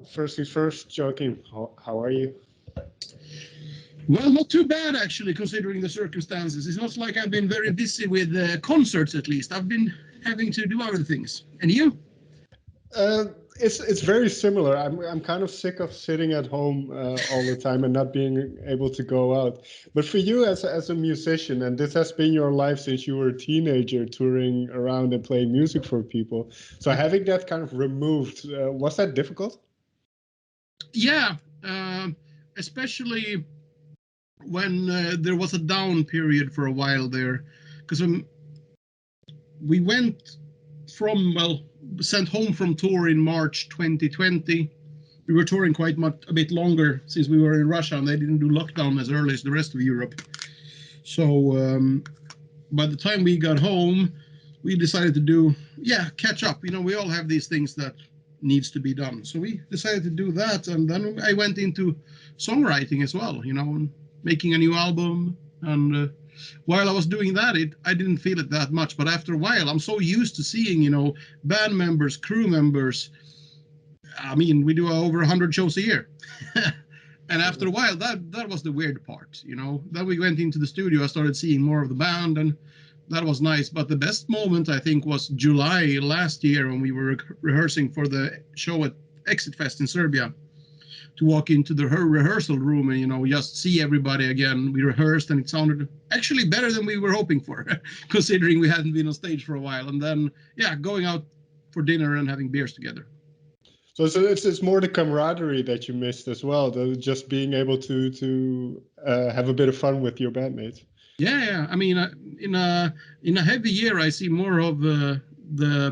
First things first, Joakim, how are you? Well, not too bad actually, considering the circumstances. It's not like I've been very busy with concerts, at least. I've been having to do other things. And you? Uh, it's very similar. I'm kind of sick of sitting at home all the time and not being able to go out. But for you as a musician, and this has been your life since you were a teenager, touring around and playing music for people. So having that kind of removed, was that difficult? Yeah, especially when there was a down period for a while there, because we went sent home from tour in March 2020. We were touring quite a bit longer since we were in Russia, and they didn't do lockdown as early as the rest of Europe. So by the time we got home, we decided to catch up. We all have these things that needs to be done. So we decided to do that, and then I went into songwriting as well, making a new album. And while I was doing that, I didn't feel it that much. But after a while, I'm so used to seeing, band members, crew members. I mean, we do over 100 shows a year. And after a while, that was the weird part, Then we went into the studio, I started seeing more of the band, and that was nice. But the best moment, I think, was July last year when we were rehearsing for the show at Exit Fest in Serbia. To walk into the rehearsal room and, just see everybody again. We rehearsed, and it sounded actually better than we were hoping for, considering we hadn't been on stage for a while. And then, going out for dinner and having beers together. So it's more the camaraderie that you missed as well, just being able to have a bit of fun with your bandmates. Yeah. I mean, in a heavy year, I see more of the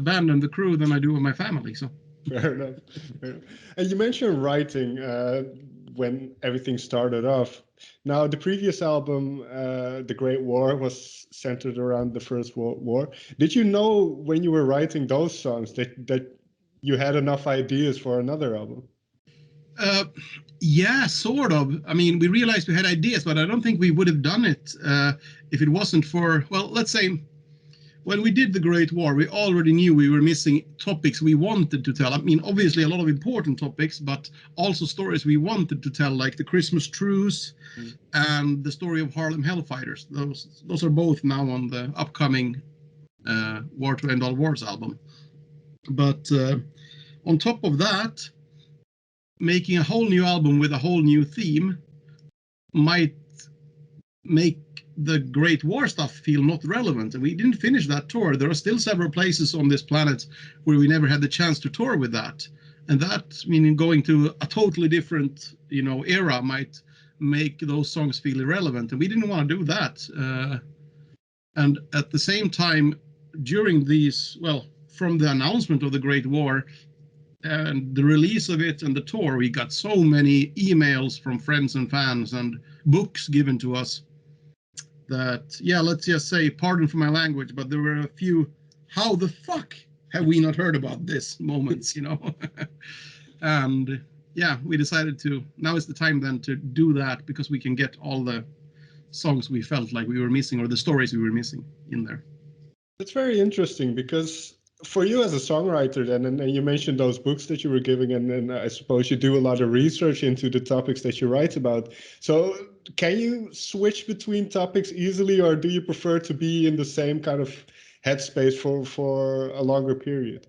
band and the crew than I do with my family. So fair enough. And you mentioned writing when everything started off. Now, the previous album, The Great War, was centered around the First World War. Did you know when you were writing those songs that you had enough ideas for another album? Yeah, sort of. I mean, we realized we had ideas, but I don't think we would have done it if it wasn't for, let's say, when we did The Great War, we already knew we were missing topics we wanted to tell. I mean, obviously a lot of important topics, but also stories we wanted to tell, like the Christmas Truce and the story of Harlem Hellfighters. Those are both now on the upcoming War to End All Wars album. But on top of that, making a whole new album with a whole new theme might make the Great War stuff feel not relevant. And we didn't finish that tour. There are still several places on this planet where we never had the chance to tour with that. And that, meaning going to a totally different, era might make those songs feel irrelevant. And we didn't want to do that. And at the same time, during these, from the announcement of the Great War and the release of it and the tour, we got so many emails from friends and fans and books given to us that, let's just say, pardon for my language, but there were a few, how the fuck have we not heard about this moments, And we decided now is the time then to do that, because we can get all the songs we felt like we were missing, or the stories we were missing, in there. That's very interesting, because for you as a songwriter then, and you mentioned those books that you were giving, and I suppose you do a lot of research into the topics that you write about. So can you switch between topics easily, or do you prefer to be in the same kind of headspace for a longer period?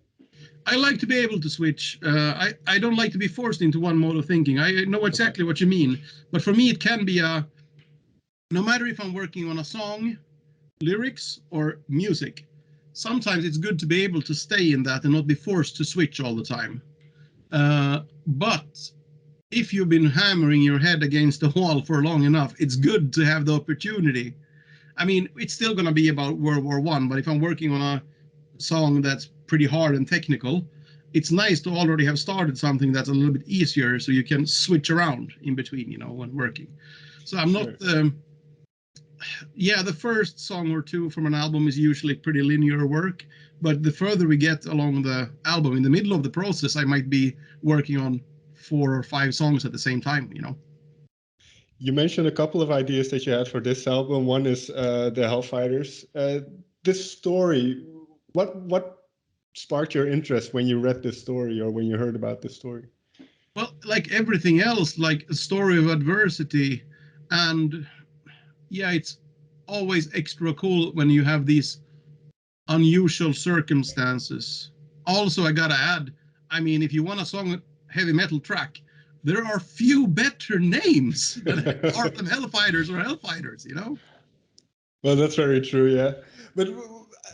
I like to be able to switch. I don't like to be forced into one mode of thinking. I know exactly what you mean. But for me, it can be no matter if I'm working on a song, lyrics, or music, sometimes it's good to be able to stay in that and not be forced to switch all the time. But if you've been hammering your head against the wall for long enough, it's good to have the opportunity. I mean, it's still going to be about World War I, but if I'm working on a song that's pretty hard and technical, it's nice to already have started something that's a little bit easier, so you can switch around in between, when working. So I'm not... the first song or two from an album is usually pretty linear work, but the further we get along the album, in the middle of the process, I might be working on 4 or 5 songs at the same time, You mentioned a couple of ideas that you had for this album. One is the Hellfighters. This story, what sparked your interest when you read this story or when you heard about this story? Well, like everything else, like a story of adversity, and yeah, it's always extra cool when you have these unusual circumstances. Also, I gotta add, I mean, if you want a song heavy metal track, there are few better names than are them Hellfighters or Hellfighters, you know? Well, that's very true, yeah. But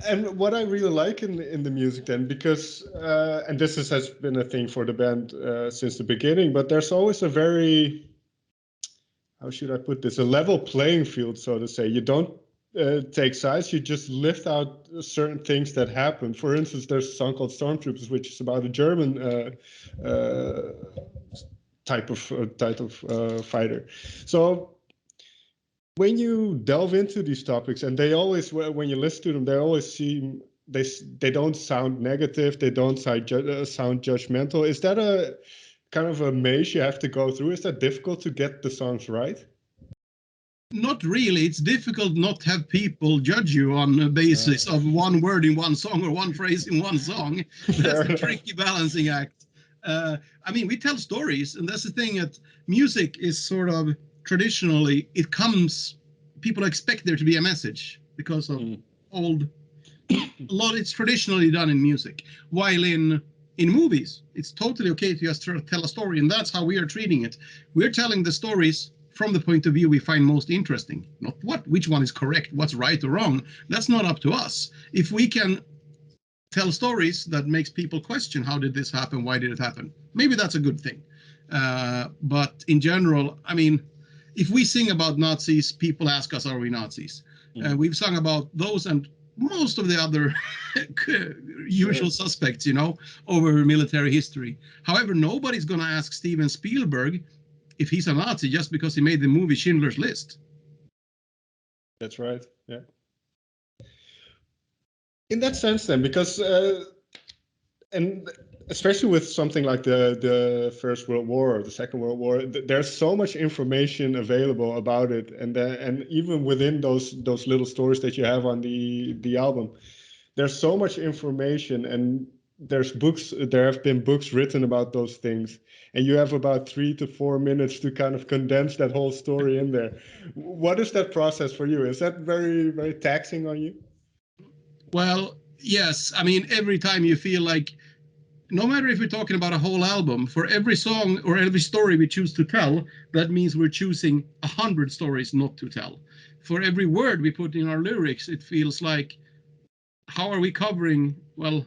and what I really like in the music then, because and this has been a thing for the band since the beginning, but there's always a very, how should I put this, a level playing field, so to say. You don't take sides, you just lift out certain things that happen. For instance, there's a song called Stormtroopers, which is about a German type of fighter. So when you delve into these topics, and they always, when you listen to them, they always seem, they don't sound negative, they don't sound judgmental. Is that a kind of a maze you have to go through? Is that difficult to get the songs right? Not really. It's difficult not to have people judge you on the basis of one word in one song or one phrase in one song. That's a tricky balancing act. I mean, we tell stories, and that's the thing that music is sort of traditionally, it comes, people expect there to be a message because of old, a lot it's traditionally done in music. While in movies, it's totally okay to just tell a story, and that's how we are treating it. We're telling the stories from the point of view we find most interesting, not which one is correct, what's right or wrong. That's not up to us. If we can tell stories that makes people question, how did this happen, why did it happen, maybe that's a good thing. But in general, I mean, if we sing about Nazis, people ask us, are we Nazis? We've sung about those and most of the other usual suspects, you know, over military history. However, nobody's going to ask Steven Spielberg if he's a Nazi just because he made the movie Schindler's List. That's right, yeah. In that sense then, because and especially with something like the First World War or the Second World War, there's so much information available about it, and even within those little stories that you have on the album, there's so much information, and there have been books written about those things, and you have about 3 to 4 minutes to kind of condense that whole story in there. What is that process for you? Is that very, very taxing on you? Well, yes. I mean, every time you feel like, no matter if we're talking about a whole album, for every song or every story we choose to tell, that means we're choosing 100 stories not to tell. For every word we put in our lyrics, it feels like, how are we covering, well,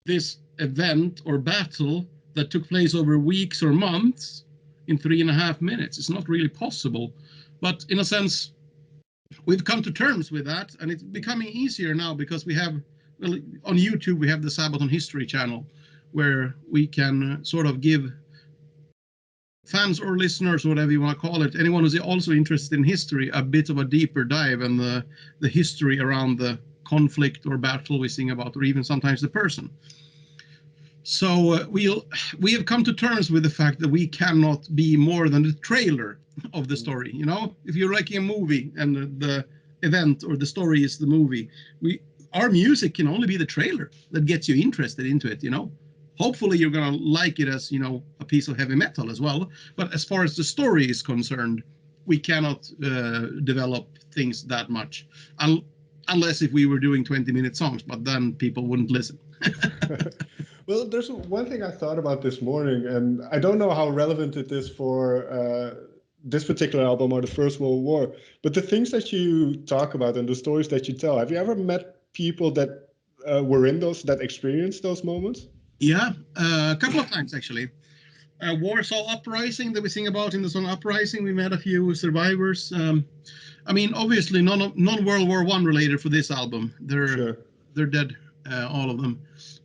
this event or battle that took place over weeks or months in 3.5 minutes? It's not really possible. But in a sense, we've come to terms with that, and it's becoming easier now because we have, well, on YouTube, we have the Sabaton History channel, where we can sort of give fans or listeners, whatever you want to call it, anyone who's also interested in history, a bit of a deeper dive in the history around the conflict or battle we sing about, or even sometimes the person. So we have come to terms with the fact that we cannot be more than the trailer of the story. You know, if you're liking a movie and the event or the story is the movie, our music can only be the trailer that gets you interested into it. You know, hopefully you're gonna like it as, you know, a piece of heavy metal as well. But as far as the story is concerned, we cannot develop things that much, unless if we were doing 20-minute songs. But then people wouldn't listen. Well, there's one thing I thought about this morning, and I don't know how relevant it is for this particular album or the First World War, but the things that you talk about and the stories that you tell, have you ever met people that were in those, that experienced those moments? Yeah, a couple of times actually. Warsaw Uprising that we sing about in the song Uprising, we met a few survivors. I mean, obviously non World War I related for this album. They're dead, all of them.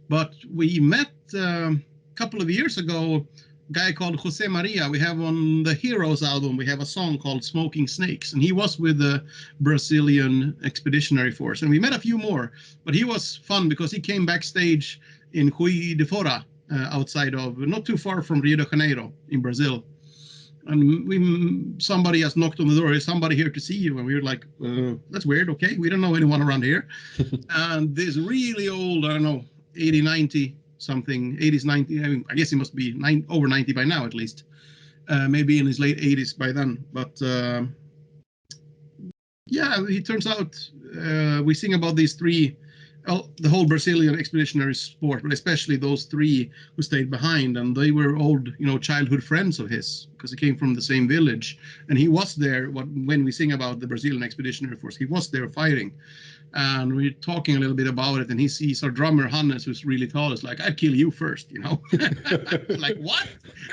But we met a couple of years ago a guy called Jose Maria. We have on the Heroes album, we have a song called Smoking Snakes, and he was with the Brazilian Expeditionary Force. And we met a few more, but he was fun because he came backstage in Juiz de Fora, outside of, not too far from Rio de Janeiro in Brazil. And somebody has knocked on the door. Is somebody here to see you? And we were like, that's weird. Okay, we don't know anyone around here. And this really old, I don't know, 80, 90 something, 80s, 90s. I mean, I guess he must be over 90 by now, at least. Maybe in his late 80s by then. But yeah, it turns out we sing about these three, well, the whole Brazilian expeditionary sport, but especially those three who stayed behind, and they were old, childhood friends of his, because he came from the same village, and he was there when we sing about the Brazilian expeditionary force. He was there fighting, and we're talking a little bit about it, and he sees our drummer Hannes, who's really tall, is like, "I'd kill you first," Like, what?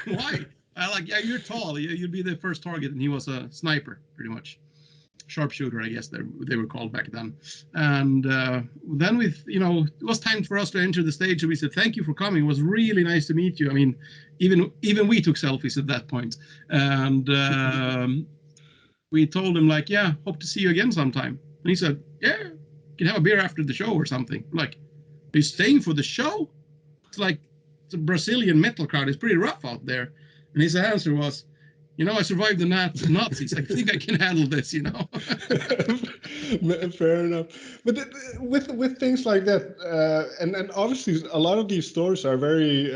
Why? I like, yeah, you're tall, you'd be the first target, and he was a sniper, pretty much. Sharpshooter, I guess they were called back then. And then it was time for us to enter the stage, and we said, "Thank you for coming. It was really nice to meet you." I mean, even we took selfies at that point. And we told him, like, "Yeah, hope to see you again sometime." And he said, "Yeah, you can have a beer after the show or something." I'm like, "Are you staying for the show?" It's like, it's a Brazilian metal crowd. It's pretty rough out there. And his answer was, "I survived the Nazis. I think I can handle this, Fair enough. But with things like that, and obviously a lot of these stories are very,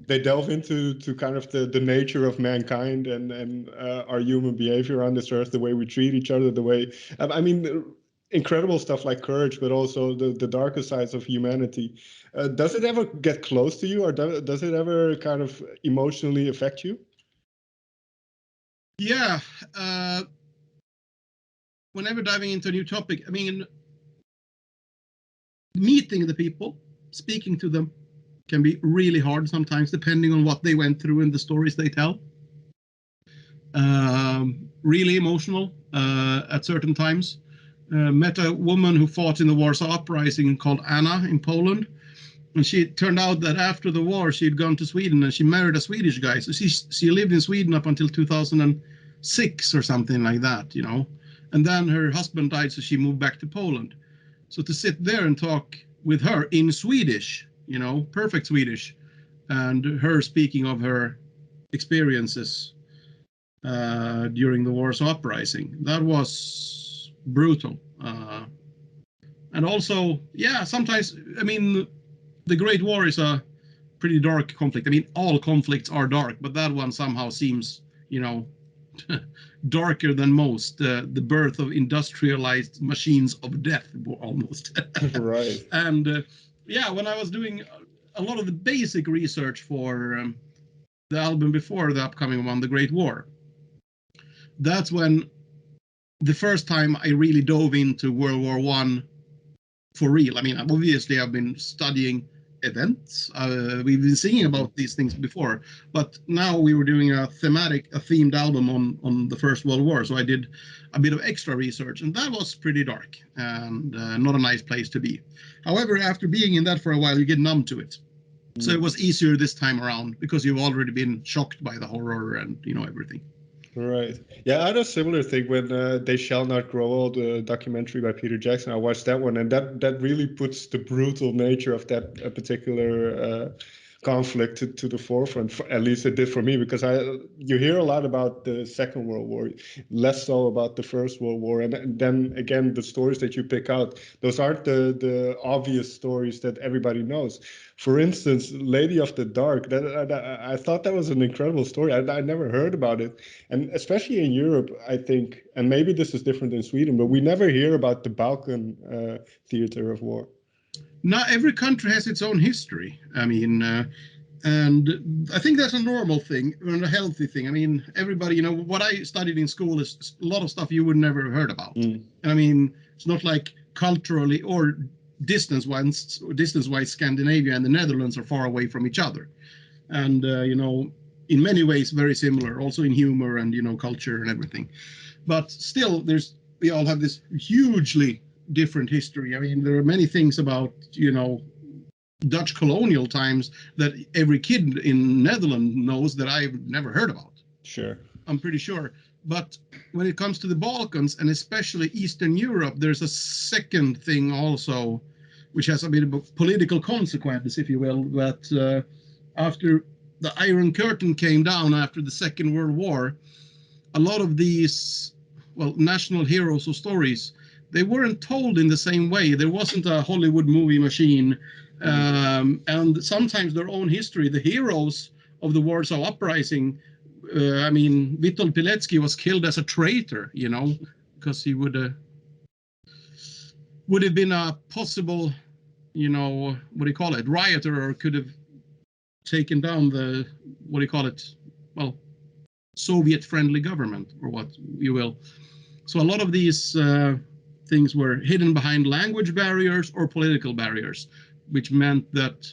they delve into kind of the nature of mankind and our human behavior on this earth, the way we treat each other, the way, I mean, incredible stuff like courage, but also the darker sides of humanity. Does it ever get close to you, or does it ever kind of emotionally affect you? Yeah. Whenever diving into a new topic, I mean, meeting the people, speaking to them can be really hard sometimes, depending on what they went through and the stories they tell. Really emotional at certain times. Met a woman who fought in the Warsaw Uprising called Anna in Poland. And she turned out that after the war, she had gone to Sweden and she married a Swedish guy. So she lived in Sweden up until 2006 or something like that, And then her husband died, so she moved back to Poland. So to sit there and talk with her in Swedish, perfect Swedish, and her speaking of her experiences during the Warsaw Uprising, that was brutal. And also, yeah, sometimes, I mean, the Great War is a pretty dark conflict. I mean, all conflicts are dark, but that one somehow seems, darker than most. The birth of industrialized machines of death, almost. Right. And yeah, when I was doing a lot of the basic research for the album before the upcoming one, The Great War, that's when the first time I really dove into World War I for real. I mean, obviously I've been studying events. We've been singing about these things before, but now we were doing a themed album on the First World War. So I did a bit of extra research, and that was pretty dark and not a nice place to be. However, after being in that for a while, you get numb to it. So it was easier this time around because you've already been shocked by the horror and everything. Right. Yeah, I had a similar thing when They Shall Not Grow Old, the documentary by Peter Jackson. I watched that one, and that really puts the brutal nature of that particular conflict to the forefront. At least it did for me, because you hear a lot about the Second World War, less so about the First World War. And then again, the stories that you pick out, those aren't the obvious stories that everybody knows. For instance, Lady of the Dark, I thought that was an incredible story. I never heard about it. And especially in Europe, I think, and maybe this is different in Sweden, but we never hear about the Balkan theater of war. Not every country has its own history. I mean, and I think that's a normal thing and a healthy thing. I mean, everybody, what I studied in school is a lot of stuff you would never have heard about. I mean, it's not like culturally or distance-wise, Scandinavia and the Netherlands are far away from each other. And, in many ways, very similar, also in humor and, culture and everything. But still, we all have this hugely different history. I mean, there are many things about, Dutch colonial times that every kid in Netherlands knows that I've never heard about. Sure. I'm pretty sure. But when it comes to the Balkans, and especially Eastern Europe, there's a second thing also, which has a bit of political consequences, if you will, that after the Iron Curtain came down after the Second World War, a lot of these, national heroes or stories, they weren't told in the same way. There wasn't a Hollywood movie machine And sometimes their own history, the heroes of the Warsaw Uprising, I mean, Witold Pilecki was killed as a traitor, you know, because he would have been a possible, you know, what do you call it, rioter, or could have taken down the, what do you call it, well, Soviet-friendly government, or what you will. So a lot of these things were hidden behind language barriers or political barriers, which meant that,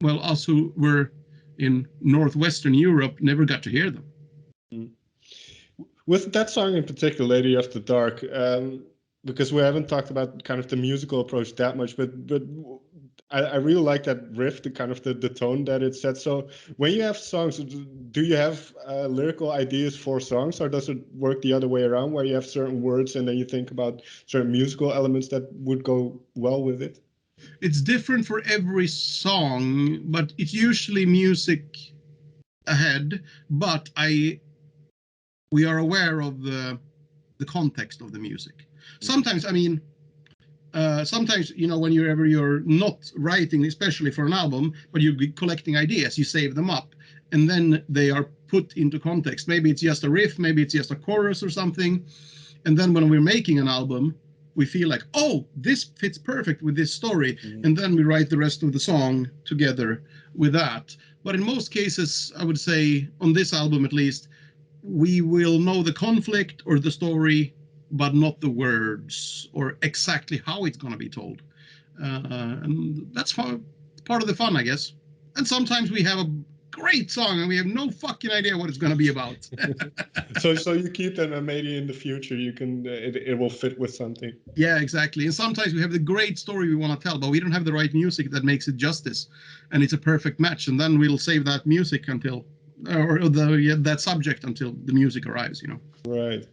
well, us who were in Northwestern Europe never got to hear them. With that song in particular, Lady After Dark, because we haven't talked about kind of the musical approach that much, but I really like that riff, the kind of the tone that it sets. So when you have songs, do you have lyrical ideas for songs, or does it work the other way around, where you have certain words and then you think about certain musical elements that would go well with it? It's different for every song, but it's usually music ahead, but we are aware of the context of the music. Sometimes, I mean, sometimes, you know, when you're not writing, especially for an album, but you're collecting ideas, you save them up, and then they are put into context. Maybe it's just a riff, maybe it's just a chorus or something. And then when we're making an album, we feel like, oh, this fits perfect with this story. And then we write the rest of the song together with that. But in most cases, I would say, on this album at least, we will know the conflict or the story, but not the words or exactly how it's going to be told. And that's part of the fun, I guess. And sometimes we have a great song and we have no fucking idea what it's going to be about. So you keep them, and maybe in the future you can it will fit with something. Yeah, exactly. And sometimes we have the great story we want to tell, but we don't have the right music that makes it justice, and it's a perfect match. And then we'll save that music until, that subject until the music arrives, you know. Right.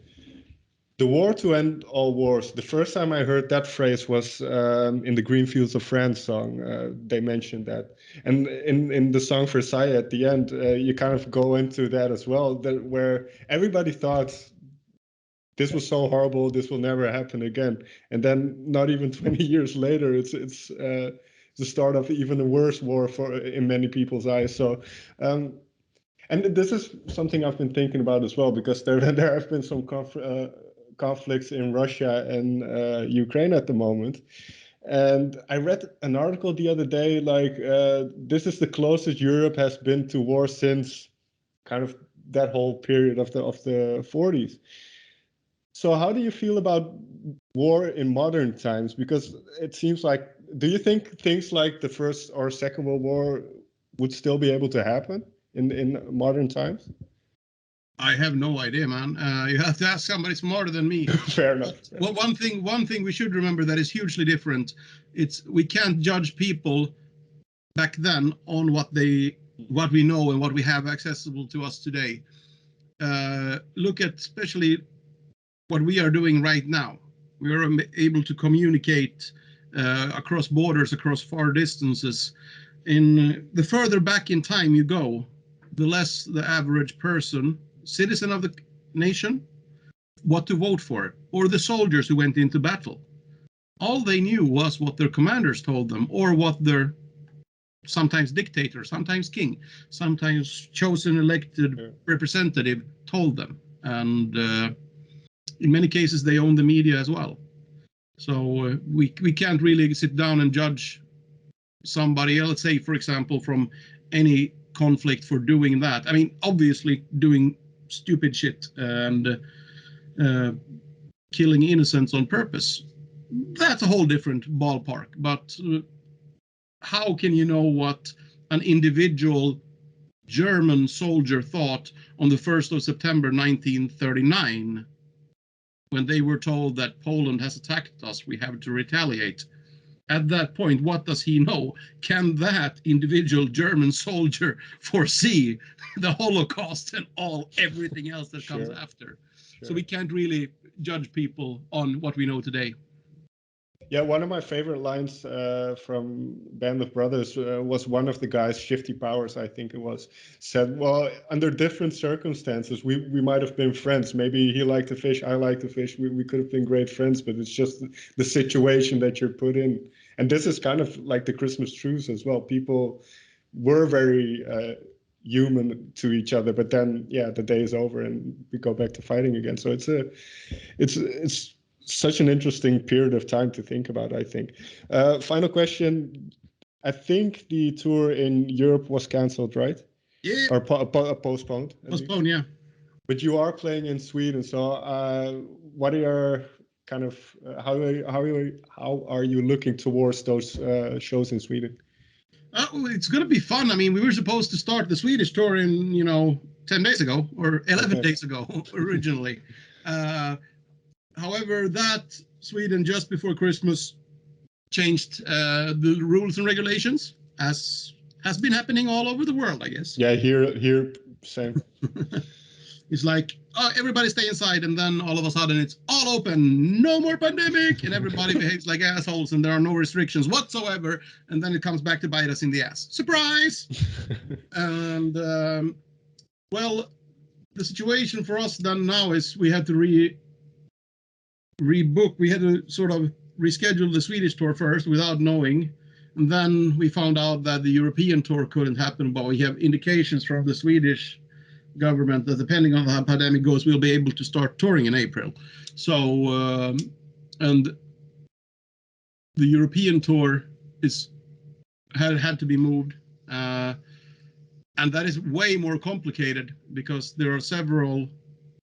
The war to end all wars. The first time I heard that phrase was in the Green Fields of France song. They mentioned that. And in the song Versailles at the end, you kind of go into that as well, that where everybody thought this was so horrible, this will never happen again. And then not even 20 years later, it's the start of even a worse war in many people's eyes. So, and this is something I've been thinking about as well, because there have been some conflicts in Russia and Ukraine at the moment. And I read an article the other day, like this is the closest Europe has been to war since kind of that whole period of the 40s. So how do you feel about war in modern times? Because it seems like, do you think things like the First or Second World War would still be able to happen in modern times? I have no idea, man. You have to ask somebody smarter than me. Fair enough. Well, one thing we should remember that is hugely different. We can't judge people back then on what we know and what we have accessible to us today. Look at especially what we are doing right now. We are able to communicate across borders, across far distances. The further back in time you go, the less the average person, citizen of the nation, what to vote for, or the soldiers who went into battle. All they knew was what their commanders told them, or what their sometimes dictator, sometimes king, sometimes chosen elected representative told them. And in many cases, they own the media as well. So we can't really sit down and judge somebody else, say, for example, from any conflict for doing that. I mean, obviously doing stupid shit and killing innocents on purpose, that's a whole different ballpark. But how can you know what an individual German soldier thought on the 1st of September 1939 when they were told that Poland has attacked us, we have to retaliate? At that point, what does he know? Can that individual German soldier foresee the Holocaust and everything else that comes after? Sure. So we can't really judge people on what we know today. Yeah, one of my favorite lines from Band of Brothers was one of the guys, Shifty Powers, I think it was, said, well, under different circumstances, we might have been friends. Maybe he liked to fish, I like to fish. We could have been great friends, but it's just the situation that you're put in. And this is kind of like the Christmas truce as well. People were very human to each other, but then the day is over and we go back to fighting again. So it's such an interesting period of time to think about, I think. Final question. I think the tour in Europe was canceled, right? Yeah. Or postponed. Postponed, yeah. But you are playing in Sweden, so what are your kind of how are you looking towards those shows in Sweden? It's going to be fun. I mean, we were supposed to start the Swedish tour in 10 days ago or 11 days ago originally. However, that Sweden just before Christmas changed the rules and regulations, as has been happening all over the world, I guess. Yeah, here, same. It's like, everybody stay inside, and then all of a sudden it's all open, no more pandemic, and everybody behaves like assholes, and there are no restrictions whatsoever, and then it comes back to bite us in the ass. Surprise! And, well, the situation for us then now is we had to rebook. We had to sort of reschedule the Swedish tour first without knowing, and then we found out that the European tour couldn't happen, but we have indications from the Swedish government that depending on how the pandemic goes, we'll be able to start touring in April. So, and the European tour had to be moved, and that is way more complicated because there are several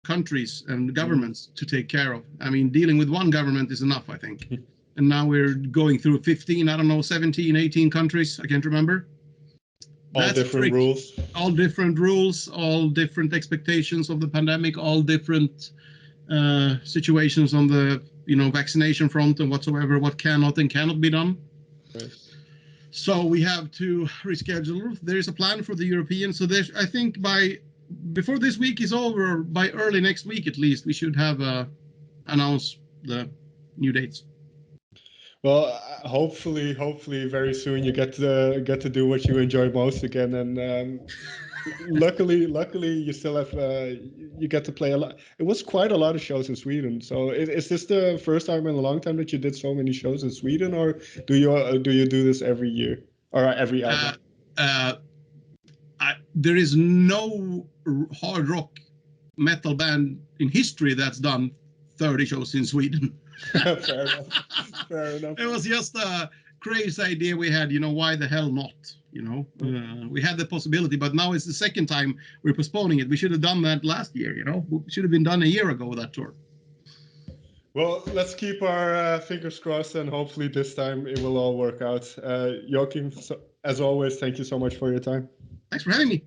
countries and governments to take care of. I mean, dealing with one government is enough, I think. And now we're going through 17, 18 countries. I can't remember. All different rules. All different rules, all different expectations of the pandemic, all different situations on the vaccination front and whatsoever, what cannot and cannot be done. Right. So we have to reschedule. There is a plan for the European. So there's, I think before this week is over, by early next week at least, we should have announced the new dates. Well, hopefully, very soon you get to do what you enjoy most again, and luckily, you still have you get to play a lot. It was quite a lot of shows in Sweden. So, is this the first time in a long time that you did so many shows in Sweden, or do you do this every year or every album? There is no hard rock metal band in history that's done 30 shows in Sweden. Fair enough. It was just a crazy idea we had, why the hell not? We had the possibility, but now it's the second time we're postponing it. We should have done that last year, We should have been done a year ago with that tour. Well, let's keep our fingers crossed, and hopefully this time it will all work out. Joakim, as always, thank you so much for your time. Thanks for having me.